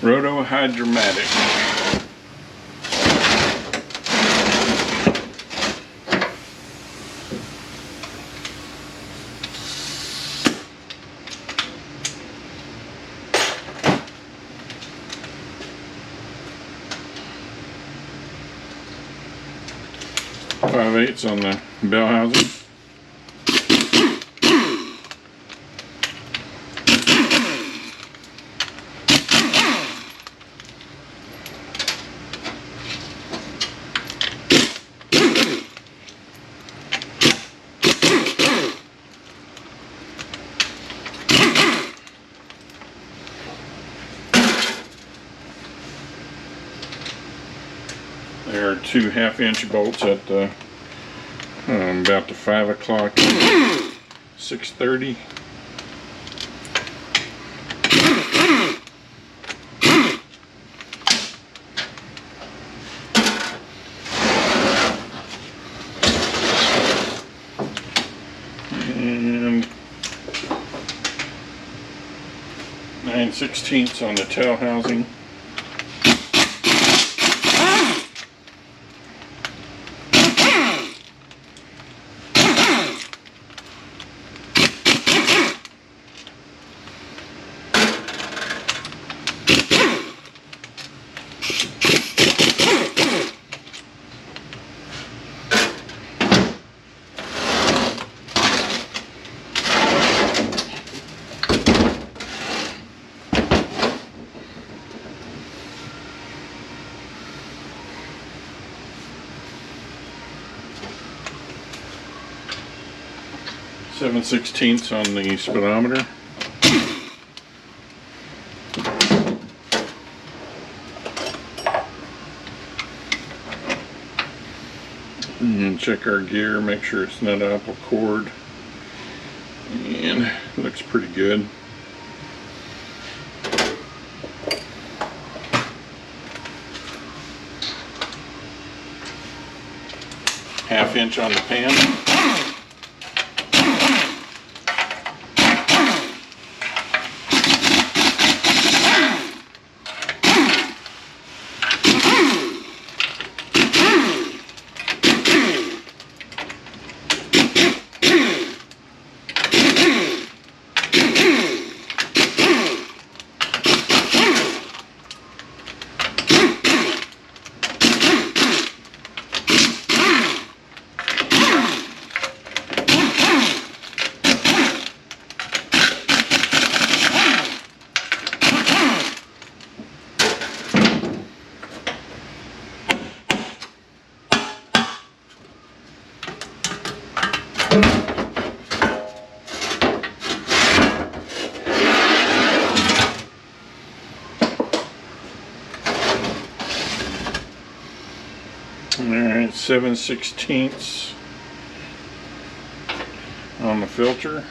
Roto-Hydramatic. .5/8 on the bell housing. There are 2 1/2-inch bolts at the about the 5 o'clock, 6:30. And 9/16 on the tail housing. .7/16 on the speedometer. And check our gear, make sure it's not apple cord, and it looks pretty good. .5" on the pan. Alright, 7/16 on the filter.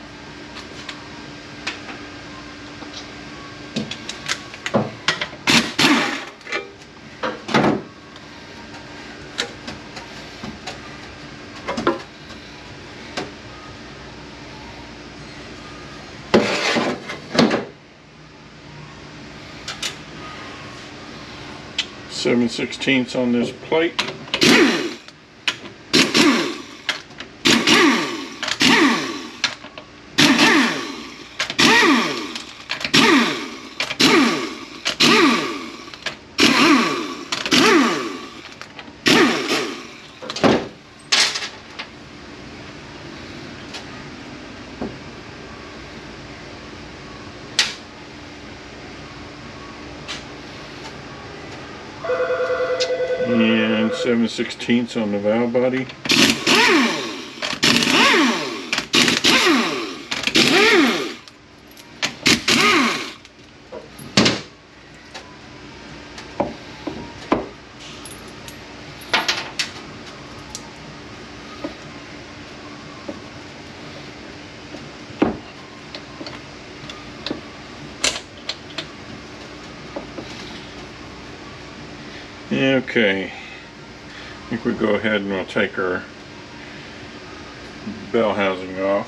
.7/16 on this plate. And 7/16 on the valve body. Okay, I think we go ahead and we'll take our bell housing off.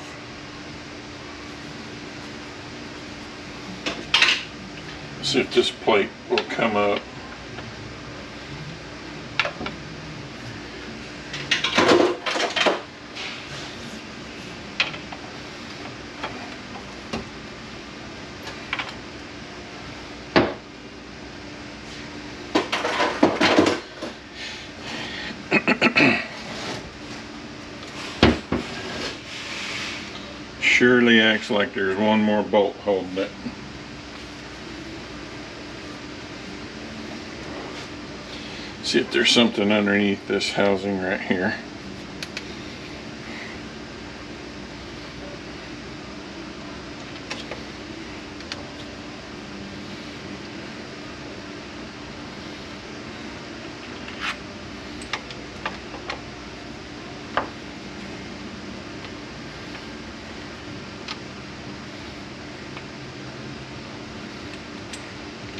See if this plate will come up. Surely acts like there's one more bolt holding it. See if there's something underneath this housing right here.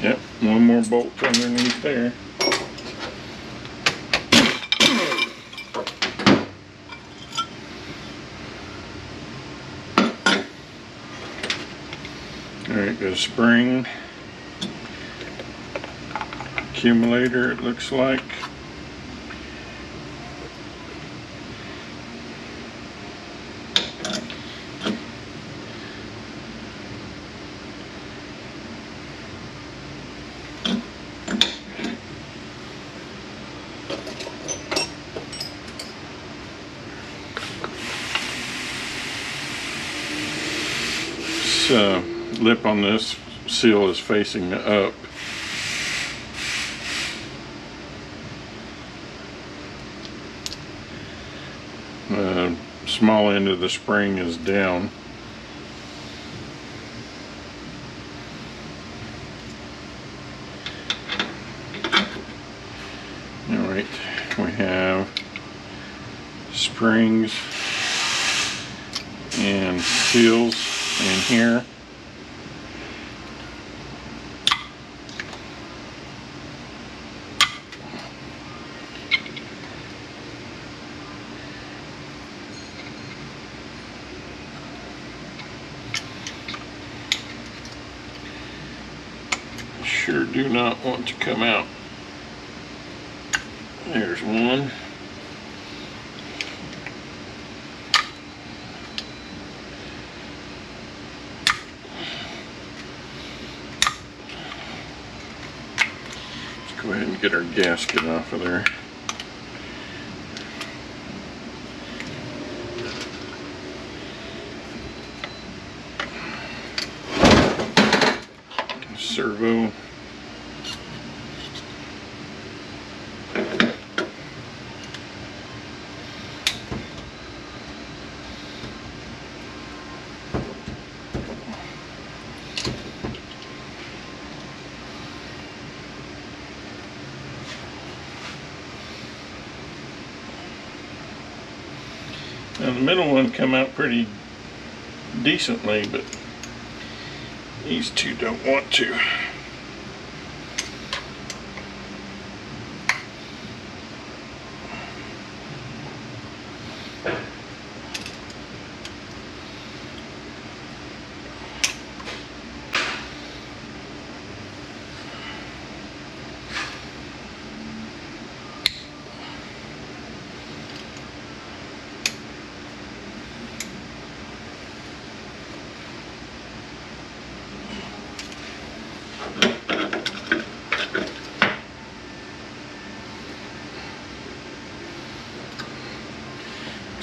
Yep, one more bolt underneath there. Alright, got a spring accumulator, it looks like. Lip on this seal is facing up. Small end of the spring is down. Alright, we have springs and seals in here. Sure do not want to come out. There's one. Let's go ahead and get our gasket off of there. Servo. Now the middle one come out pretty decently, but these two don't want to.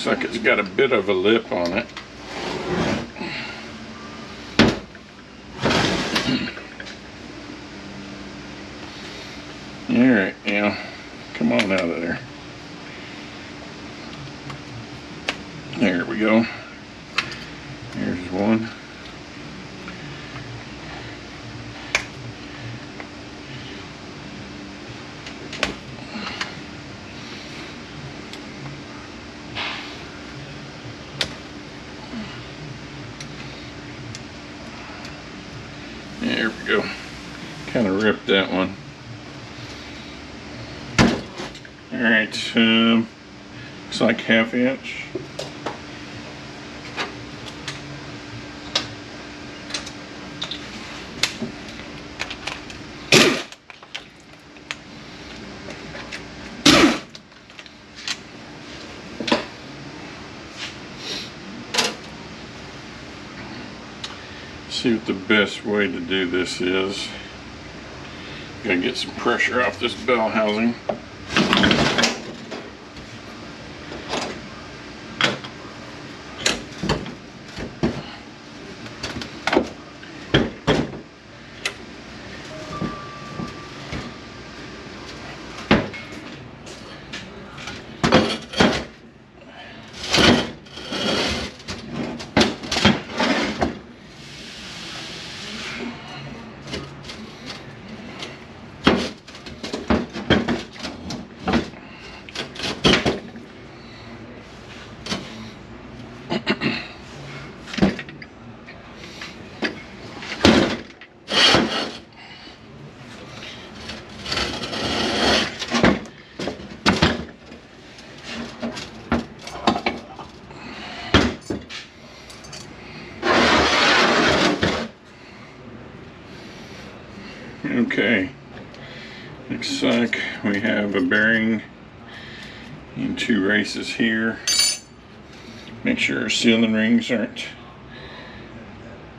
Looks like it's got a bit of a lip on it. Alright, now come on out of there. There we go. Here's one. There we go. Kind of ripped that one. Alright, looks like 1/2 inch. See what the best way to do this is. Gotta get some pressure off this bell housing. Okay, looks like we have a bearing and 2 races here. Make sure our sealing rings aren't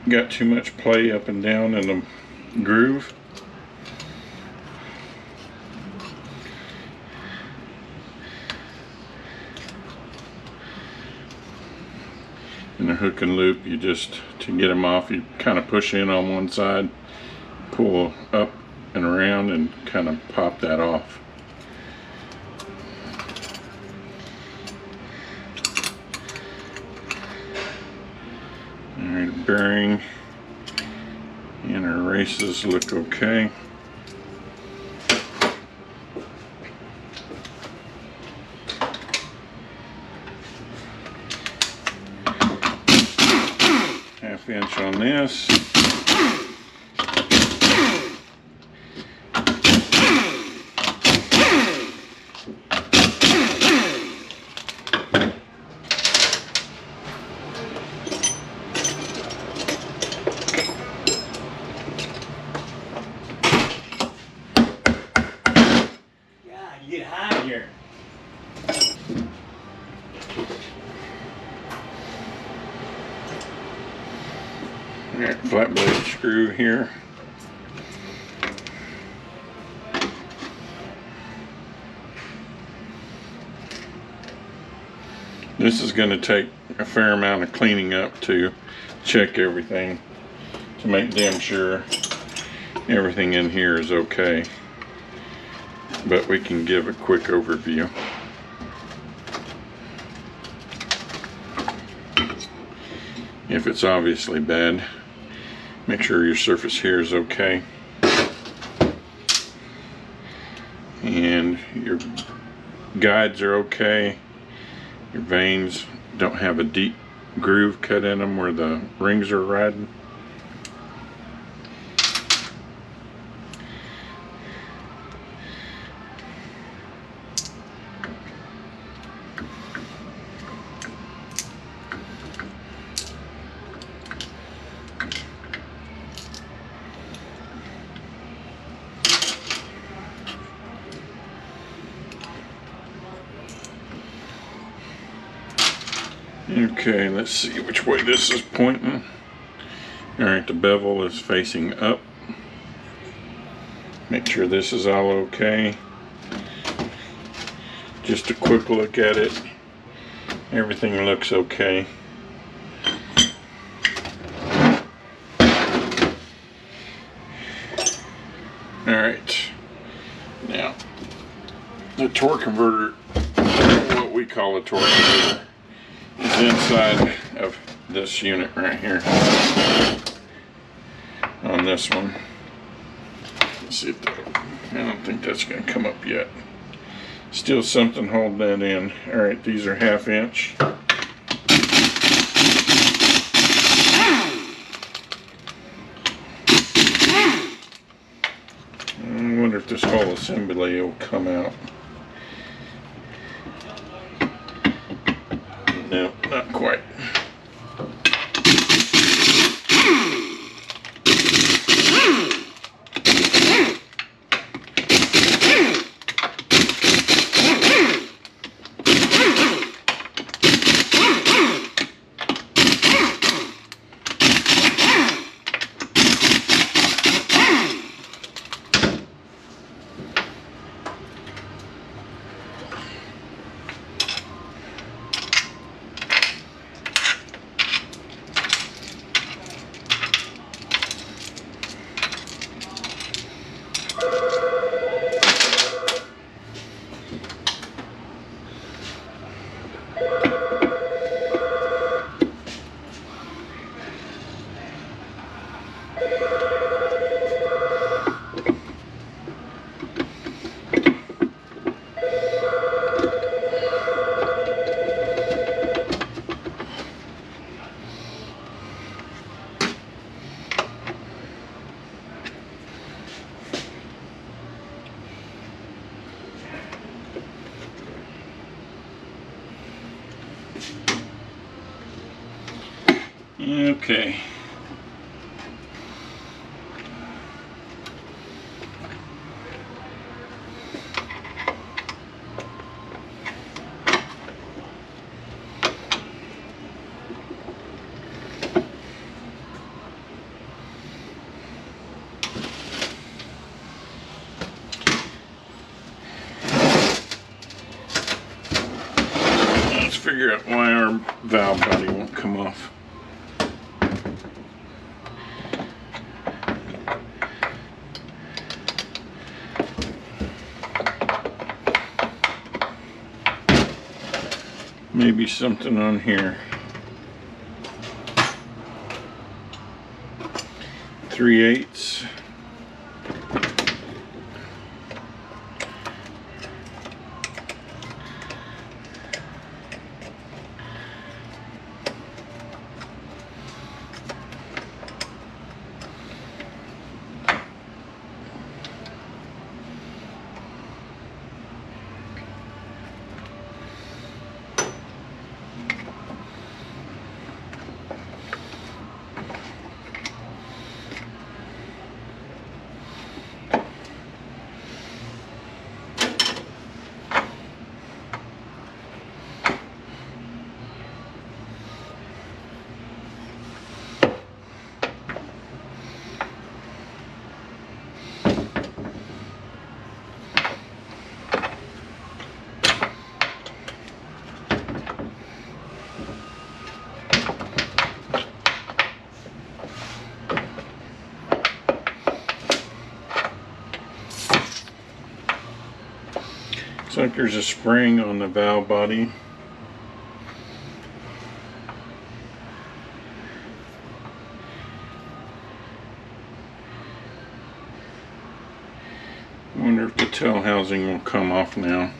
got too much play up and down in the groove. In the hook and loop, you just, to get them off, you kind of push in on one side, pull up and around, and kind of pop that off. Alright, bearing and our races look okay. Half inch on this. Get high here. Alright, flat blade screw here. This is going to take a fair amount of cleaning up to check everything, to make damn sure everything in here is okay. But we can give a quick overview. If it's obviously bad, make sure your surface here is okay. And your guides are okay. Your vanes don't have a deep groove cut in them where the rings are riding. Okay, let's see which way this is pointing. Alright, the bevel is facing up. Make sure this is all okay. Just a quick look at it. Everything looks okay. Alright, now the torque converter, what we call a torque converter, is inside of this unit right here on this one. Let's see if that, I don't think that's going to come up yet. Still something holding that in. Alright, these are 1/2 inch. I wonder if this whole assembly will come out. No, not quite. Okay. Let's figure out why our valve body won't come off. Maybe something on here. 3/8. Looks like there's a spring on the valve body. Wonder if the tail housing will come off now.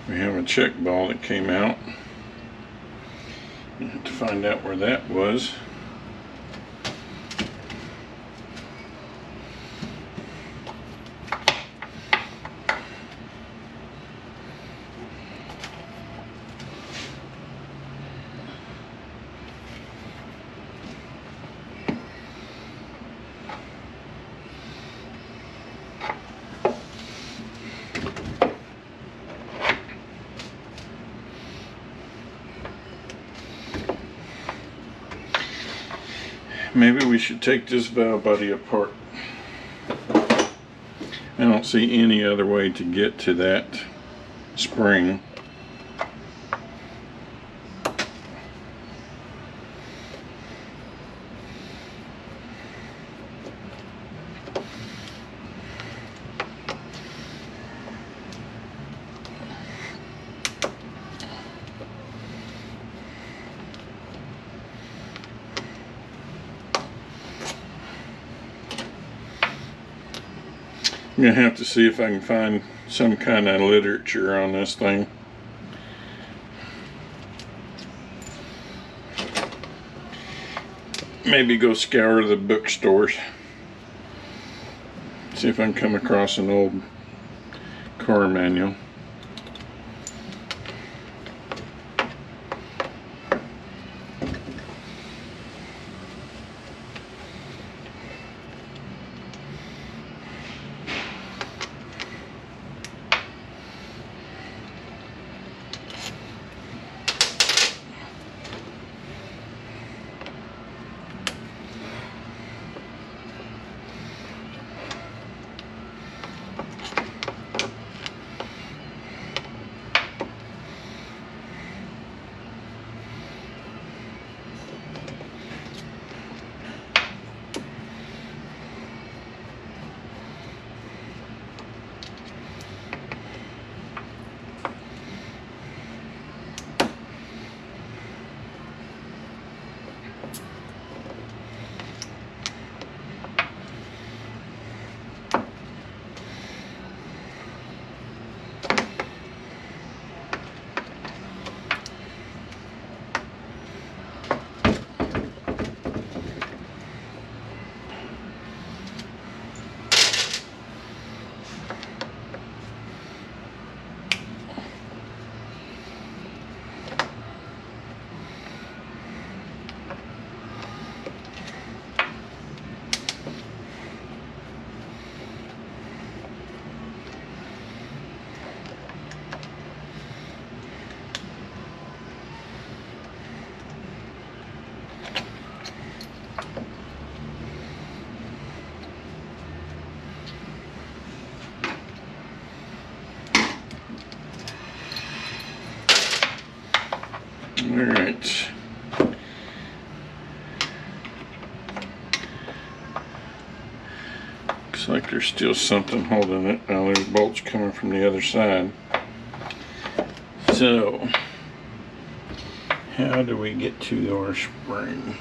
We have a check ball that came out. You have to find out where that was. Maybe we should take this valve body apart. I don't see any other way to get to that spring. I'm gonna have to see if I can find some kind of literature on this thing. Maybe go scour the bookstores. See if I can come across an old car manual. Looks like there's still something holding it. Now there's bolts coming from the other side. So, how do we get to our spring?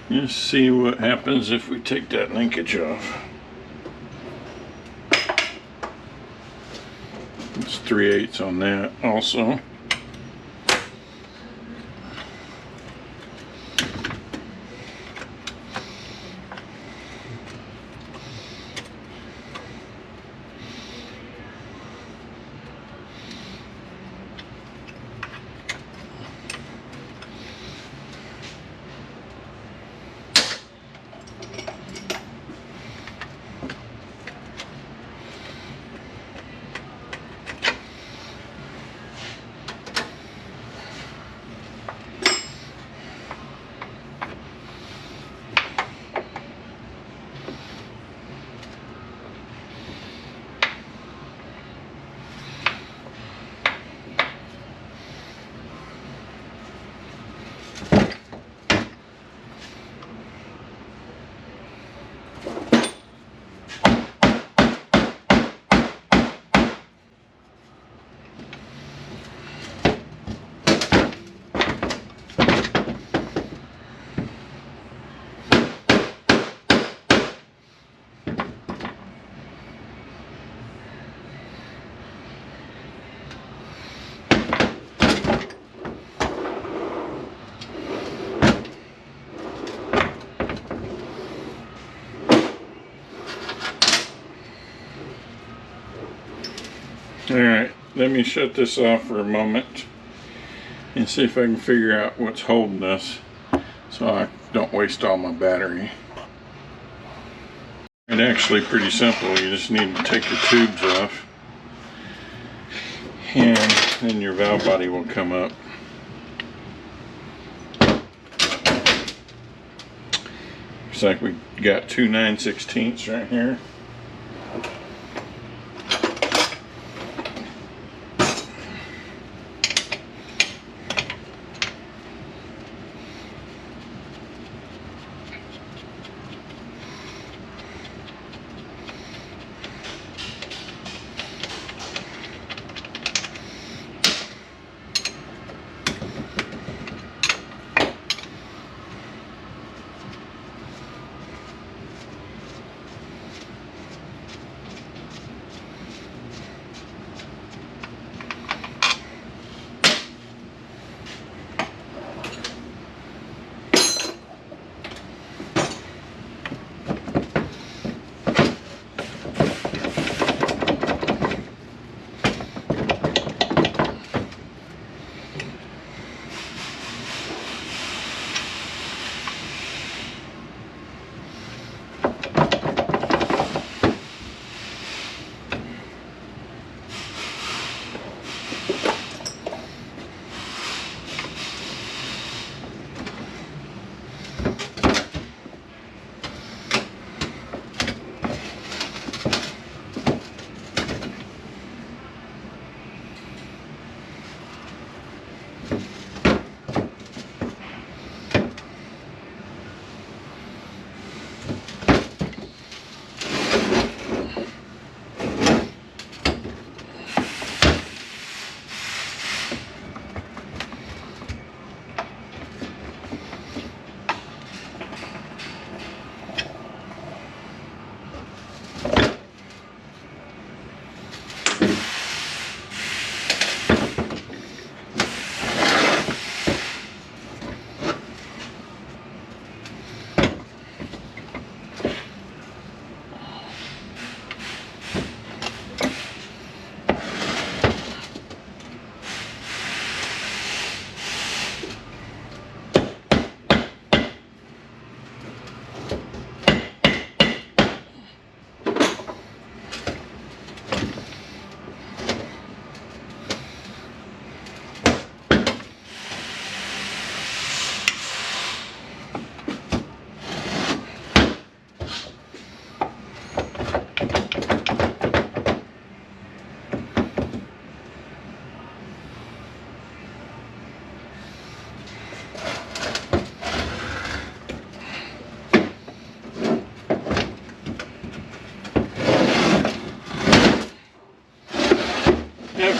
Let's see what happens if we take that linkage off. It's 3/8 on that also. Alright, let me shut this off for a moment and see if I can figure out what's holding this so I don't waste all my battery. It's actually pretty simple. You just need to take the tubes off and then your valve body will come up. Looks like we got 2 9/16 right here.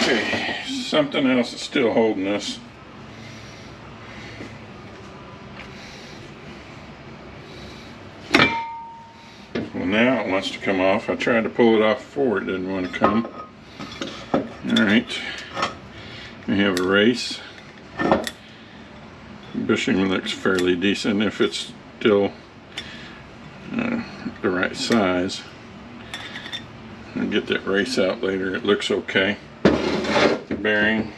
Okay, something else is still holding us. Well, now it wants to come off. I tried to pull it off before, it didn't want to come. Alright, we have a race. Bushing looks fairly decent if it's still the right size. I'll get that race out later. It looks okay. The bearing.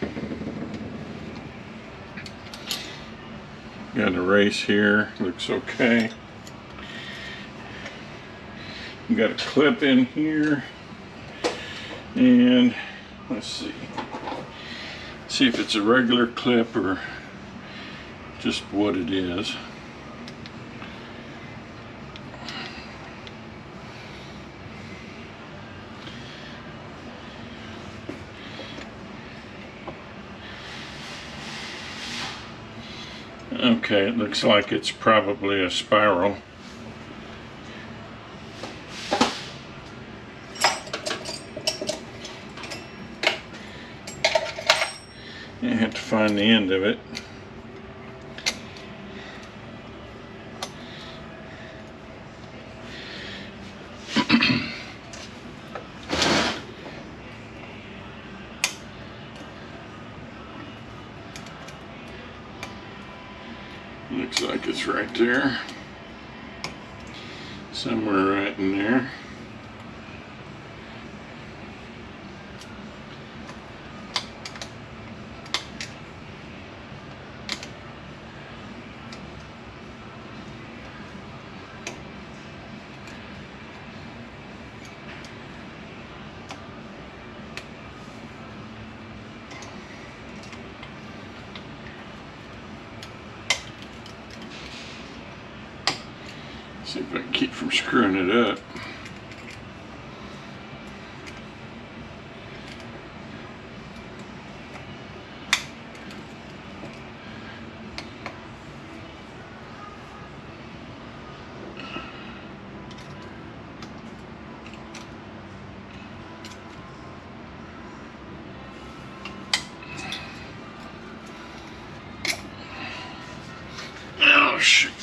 Got a race here. Looks okay. Got a clip in here. And let's see. See if it's a regular clip or just what it is. Okay, it looks like it's probably a spiral. You have to find the end of it. Looks like it's right there. Somewhere right in there. See if I can keep from screwing it up. Oh, shoot.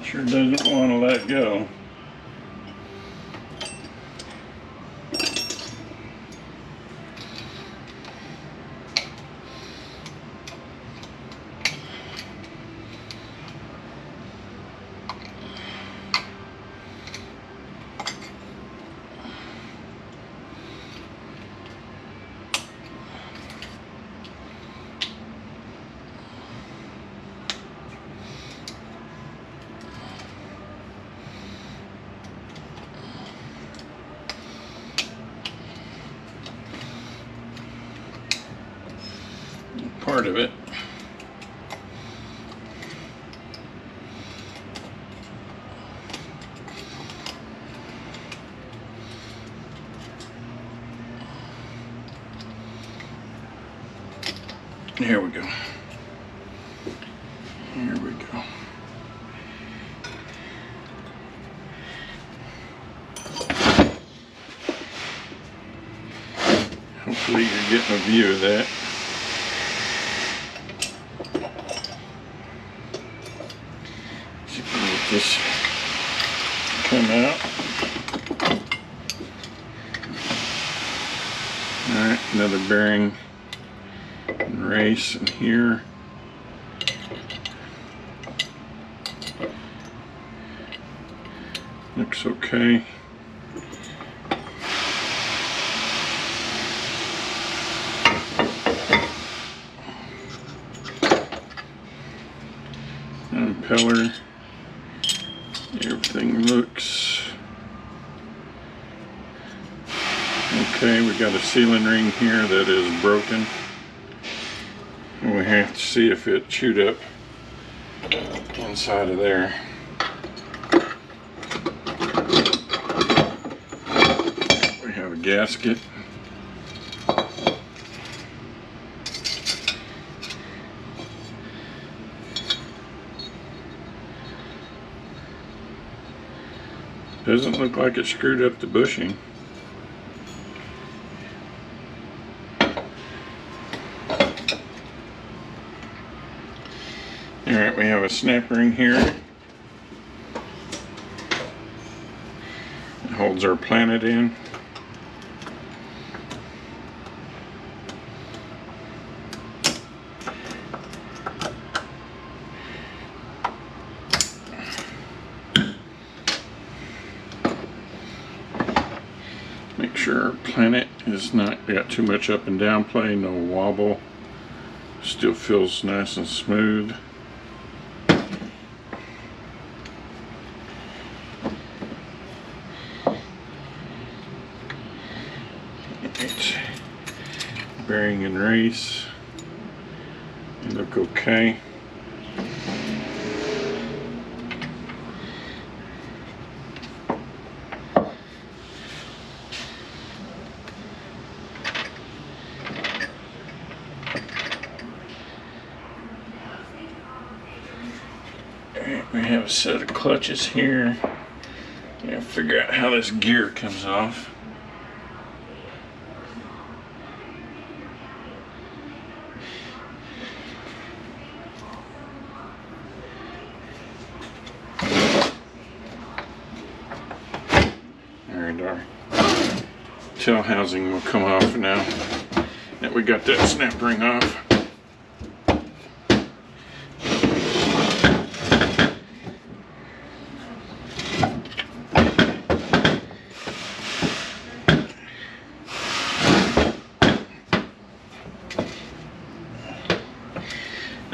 Sure doesn't want to let go. Part of it. Here we go. Here we go. Hopefully you're getting a view of that. This come out. Alright, another bearing and race in here. Looks okay. impeller. Everything looks okay. We got a sealing ring here that is broken. And we have to see if it chewed up inside of there. We have a gasket. Doesn't look like it screwed up the bushing. Alright, we have a snap ring here. It holds our planet in. Make sure our planet is not got too much up and down play, no wobble. Still feels nice and smooth. Right. Bearing and race. They look okay. We have a set of clutches here. Gotta figure out how this gear comes off. Alright, our tail housing will come off now that we got that snap ring off.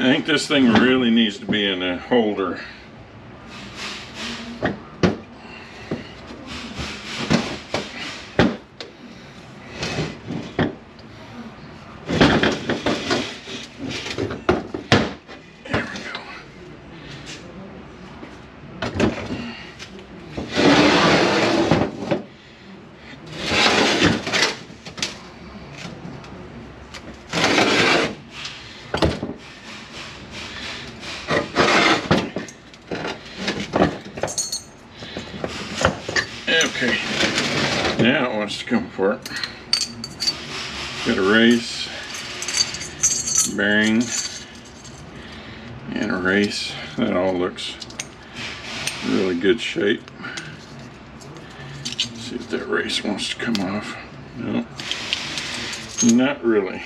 I think this thing really needs to be in a holder. There we go. Okay, now it wants to come apart. Got a race, bearing, and a race. That all looks really good shape. Let's see if that race wants to come off. No, not really.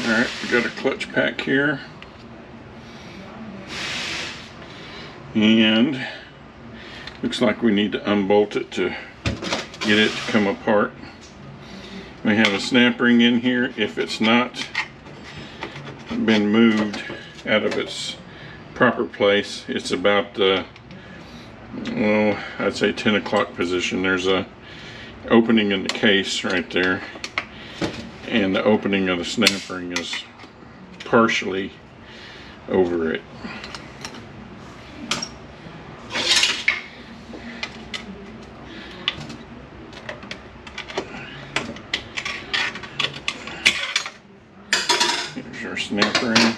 Alright, we got a clutch pack here. And looks like we need to unbolt it to get it to come apart. We have a snap ring in here. If it's not been moved out of its proper place, it's about the, well, I'd say 10 o'clock position. There's a opening in the case right there, and the opening of the snap ring is partially over it. Here's our snap ring.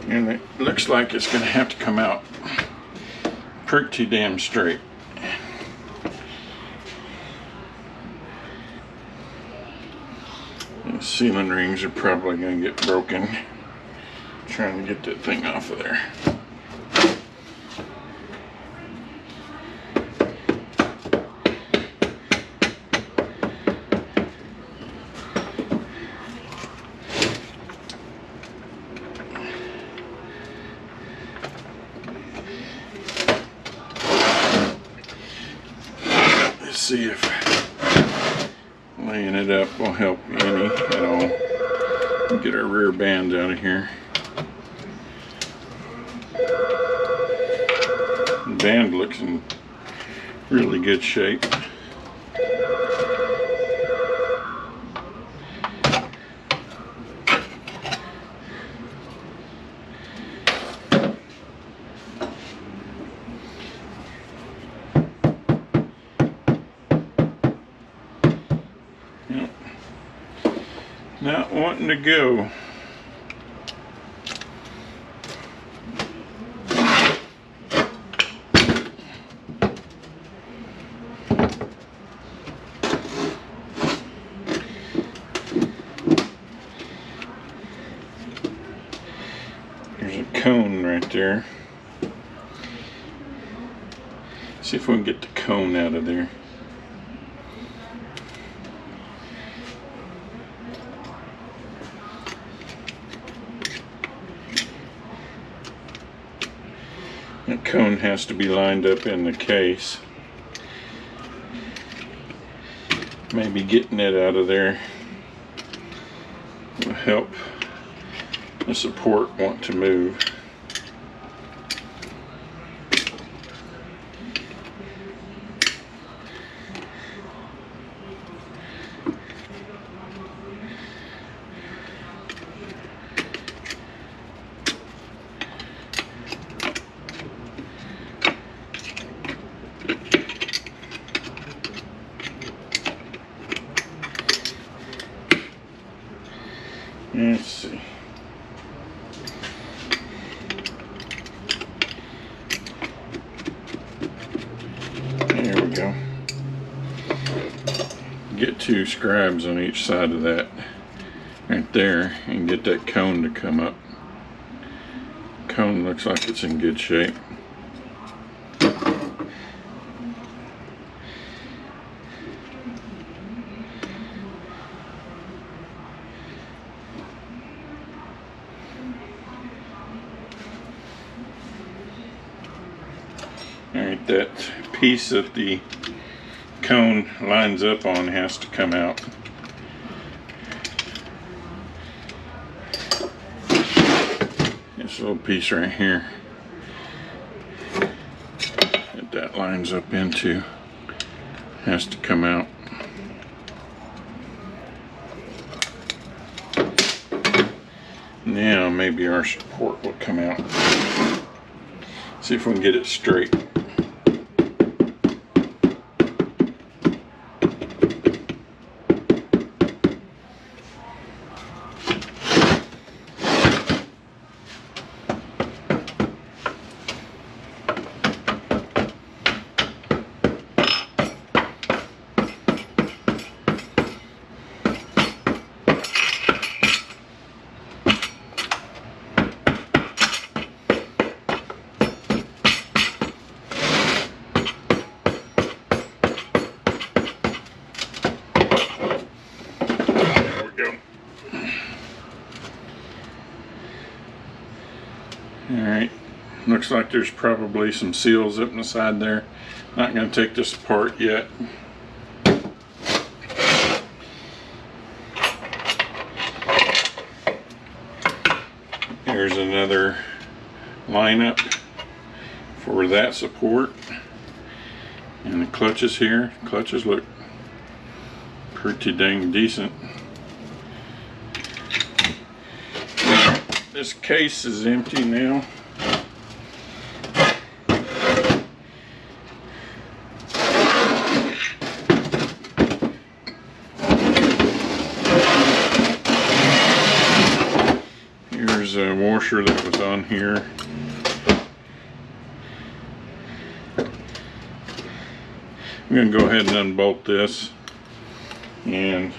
And it looks like it's going to have to come out pretty damn straight. The sealing rings are probably going to get broken trying to get that thing off of there. see if laying it up will help any at all. Get our rear bands out of here. The band looks in really good shape. Yep. Not wanting to go. There's a cone right there. See if we can get the cone out of there. That cone has to be lined up in the case. Maybe getting it out of there will help the support want to move. Let's see. There we go. Get 2 scribes on each side of that right there and get that cone to come up. Cone looks like it's in good shape. Alright, that piece that the cone lines up on has to come out. This little piece right here that lines up into has to come out. Now maybe our support will come out. See if we can get it straight. Alright, looks like there's probably some seals up in the side there. Not going to take this apart yet. Here's another lineup for that support. And the clutches here. Clutches look pretty dang decent. This case is empty now. Here's a washer that was on here. I'm going to go ahead and unbolt this and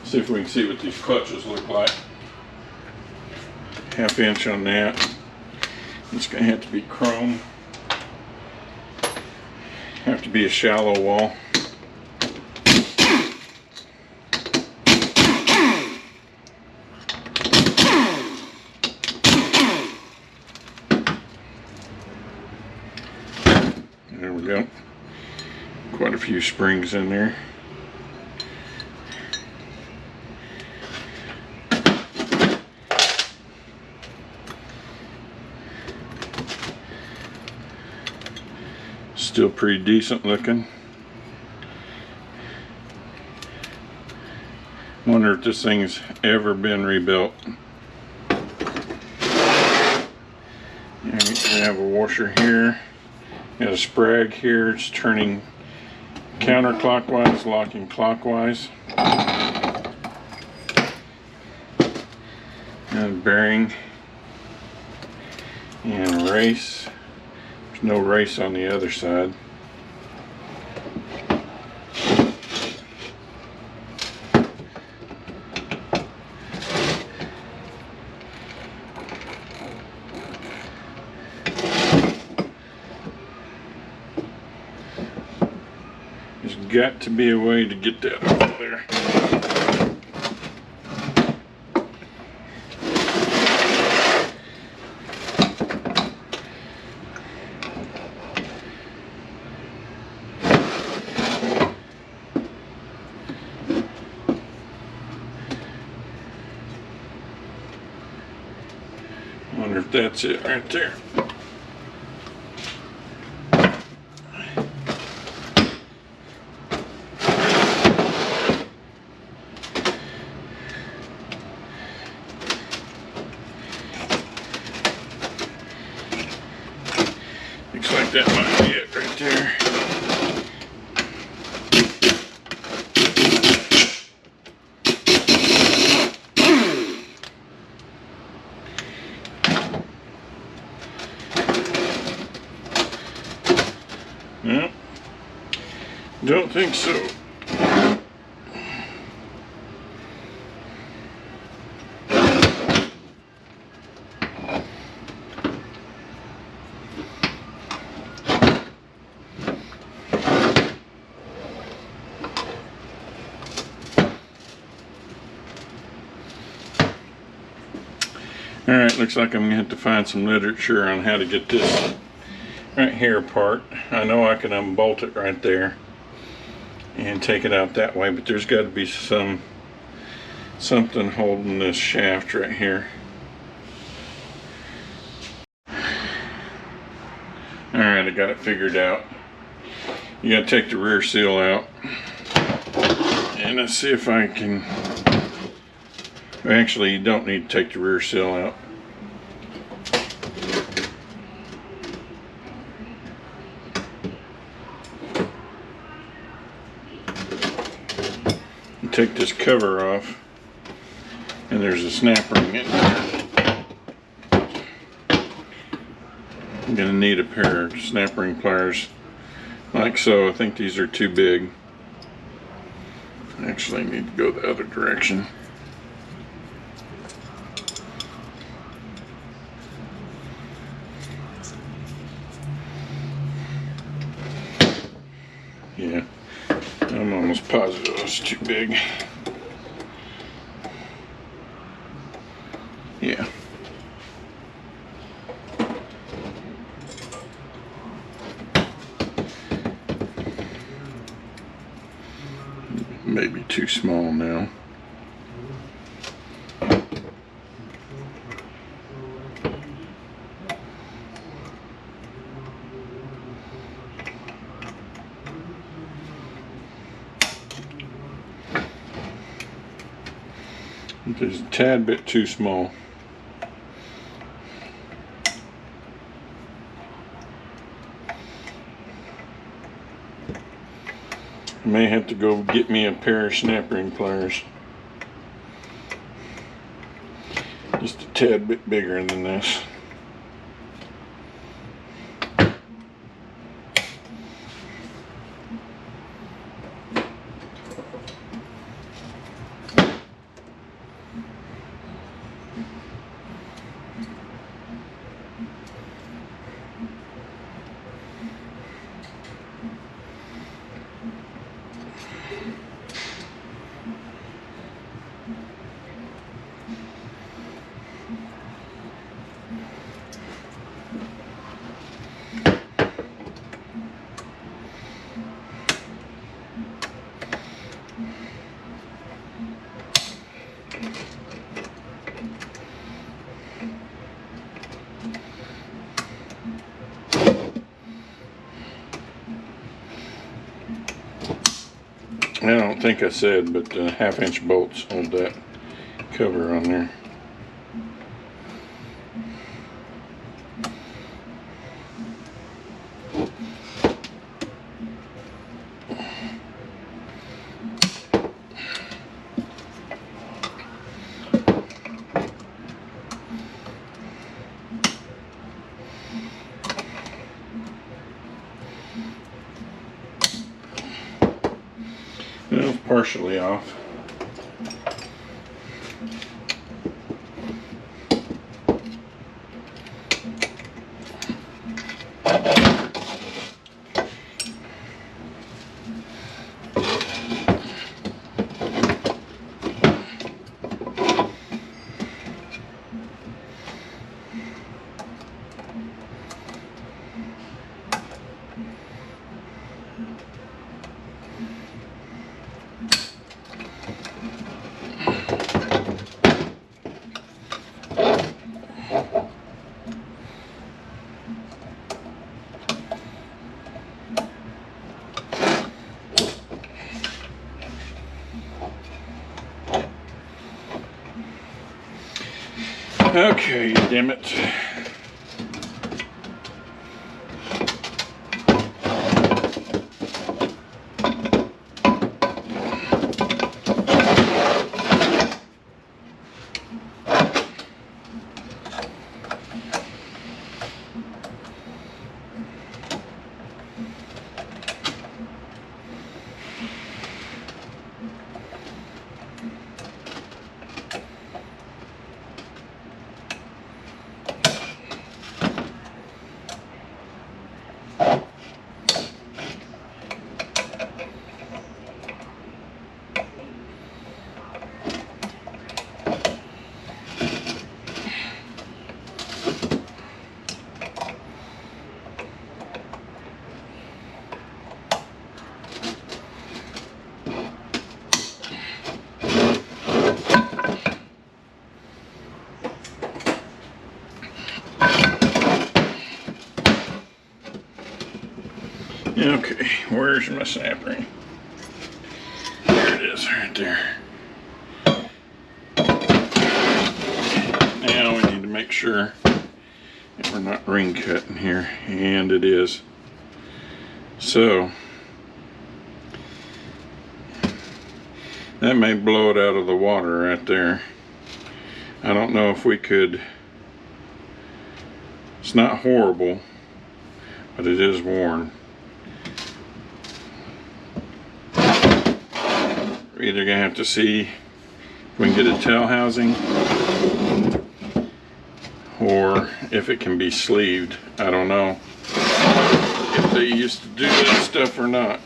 see if we can see what these clutches look like. Half inch on that. It's going to have to be chrome. Have to be a shallow wall. There we go. Quite a a few springs in there. Still pretty decent looking. Wonder if this thing's ever been rebuilt. We have a washer here. Got a sprag here. It's turning counterclockwise, locking clockwise. And bearing and race. There's no race on the other side. There's got to be a way to get that out there. Wonder if that's it right there. Looks like that might be it right there. No, don't think so. Alright, looks like I'm going to have to find some literature on how to get this right here apart. I know I can unbolt it right there and take it out that way, but there's got to be something holding this shaft right here. Alright, I got it figured out. You got to take the rear seal out. And let's see if I can... Actually, you don't need to take the rear seal out. You take this cover off, and there's a snap ring in there. I'm going to need a pair of snap ring pliers, like so. I think these are too big. Actually, I need to go the other direction. Yeah, I'm almost positive it's too big. Yeah. Maybe too small now. It's a tad bit too small. I may have to go get me a pair of snap ring pliers. Just a tad bit bigger than this. don't think I said, but 1/2-inch bolts hold that cover on there. Well, it's partially off. Okay, damn it. Okay, where's my snap ring? There it is, right there. Now we need to make sure that we're not ring cutting here, and it is. So, that may blow it out of the water right there. I don't know if we could, it's not horrible, but it is worn. We're either gonna have to see if we can get a tail housing or if it can be sleeved. I don't know if they used to do that stuff or not.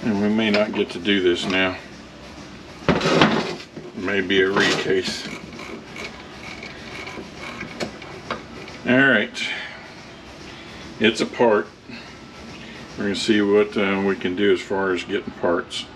And we may not get to do this now. Maybe a recase. Alright, it's apart. We're going to see what we can do as far as getting parts.